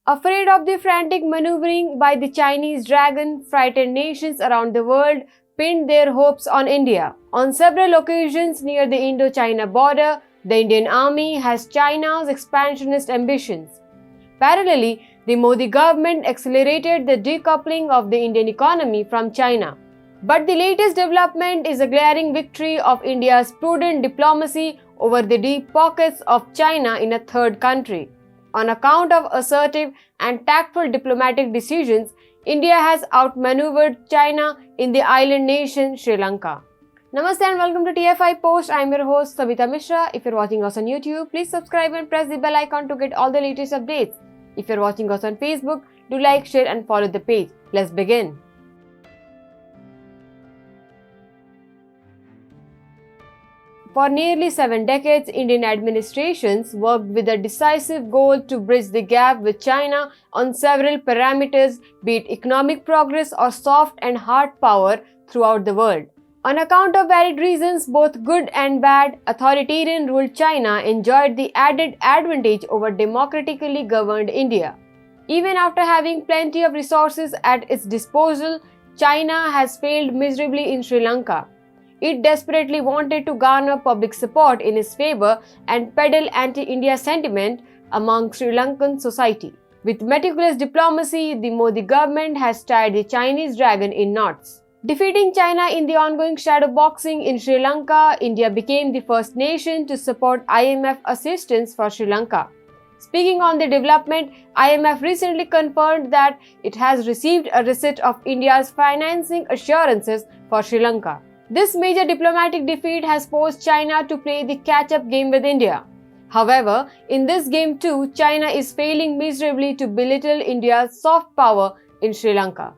Afraid of the frantic maneuvering by the Chinese dragon, frightened nations around the world pinned their hopes on India. On several occasions near the Indo-China border, the Indian Army has China's expansionist ambitions. Parallelly, the Modi government accelerated the decoupling of the Indian economy from China. But the latest development is a glaring victory of India's prudent diplomacy over the deep pockets of China in a third country. On account of assertive and tactful diplomatic decisions, India has outmaneuvered China in the island nation Sri Lanka. Namaste and welcome to TFIPost. I am your host Sabita Mishra. If you're watching us on YouTube, please subscribe and press the bell icon to get all the latest updates. If you're watching us on Facebook, do like, share and follow the page. Let's begin. For nearly 7 decades, Indian administrations worked with a decisive goal to bridge the gap with China on several parameters, be it economic progress or soft and hard power throughout the world. On account of varied reasons, both good and bad, authoritarian ruled China enjoyed the added advantage over democratically governed India. Even after having plenty of resources at its disposal, China has failed miserably in Sri Lanka. It desperately wanted to garner public support in its favor and peddle anti-India sentiment among Sri Lankan society. With meticulous diplomacy, the Modi government has tied the Chinese dragon in knots. Defeating China in the ongoing shadow boxing in Sri Lanka, India became the first nation to support IMF assistance for Sri Lanka. Speaking on the development, IMF recently confirmed that it has received a receipt of India's financing assurances for Sri Lanka. This major diplomatic defeat has forced China to play the catch-up game with India. However, in this game too, China is failing miserably to belittle India's soft power in Sri Lanka.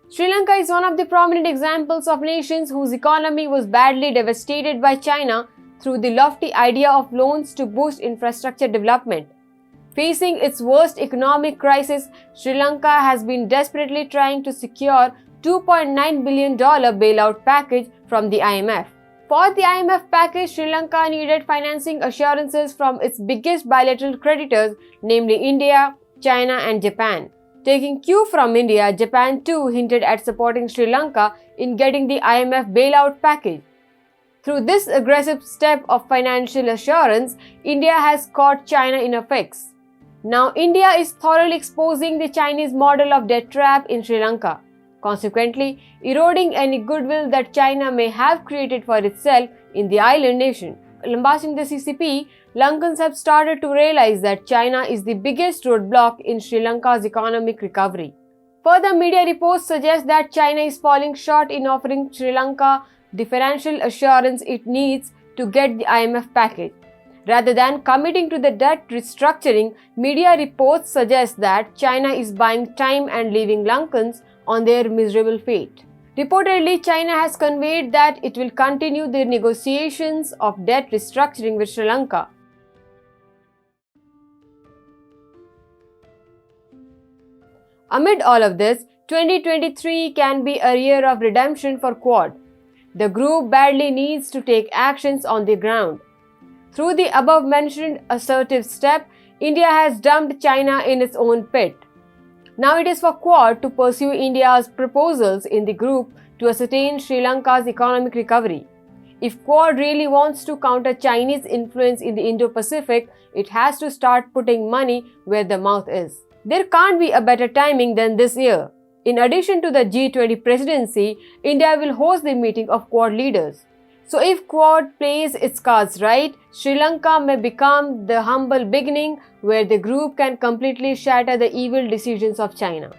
Sri Lanka is one of the prominent examples of nations whose economy was badly devastated by China through the lofty idea of loans to boost infrastructure development. Facing its worst economic crisis, Sri Lanka has been desperately trying to secure $2.9 billion bailout package from the IMF. For the IMF package, Sri Lanka needed financing assurances from its biggest bilateral creditors, namely India, China and Japan. Taking cue from India, Japan too hinted at supporting Sri Lanka in getting the IMF bailout package. Through this aggressive step of financial assurance, India has caught China in a fix. Now, India is thoroughly exposing the Chinese model of debt trap in Sri Lanka, consequently eroding any goodwill that China may have created for itself in the island nation. Lambasting the CCP, Lankans have started to realize that China is the biggest roadblock in Sri Lanka's economic recovery. Further media reports suggest that China is falling short in offering Sri Lanka the financial assurance it needs to get the IMF package. Rather than committing to the debt restructuring, media reports suggest that China is buying time and leaving Lankans on their miserable fate. Reportedly, China has conveyed that it will continue the negotiations of debt restructuring with Sri Lanka. Amid all of this, 2023 can be a year of redemption for Quad. The group badly needs to take actions on the ground. Through the above-mentioned assertive step, India has dumped China in its own pit. Now it is for Quad to pursue India's proposals in the group to ascertain Sri Lanka's economic recovery. If Quad really wants to counter Chinese influence in the Indo-Pacific, it has to start putting money where the mouth is. There can't be a better timing than this year. In addition to the G20 presidency, India will host the meeting of Quad leaders. So if Quad plays its cards right, Sri Lanka may become the humble beginning where the group can completely shatter the evil decisions of China.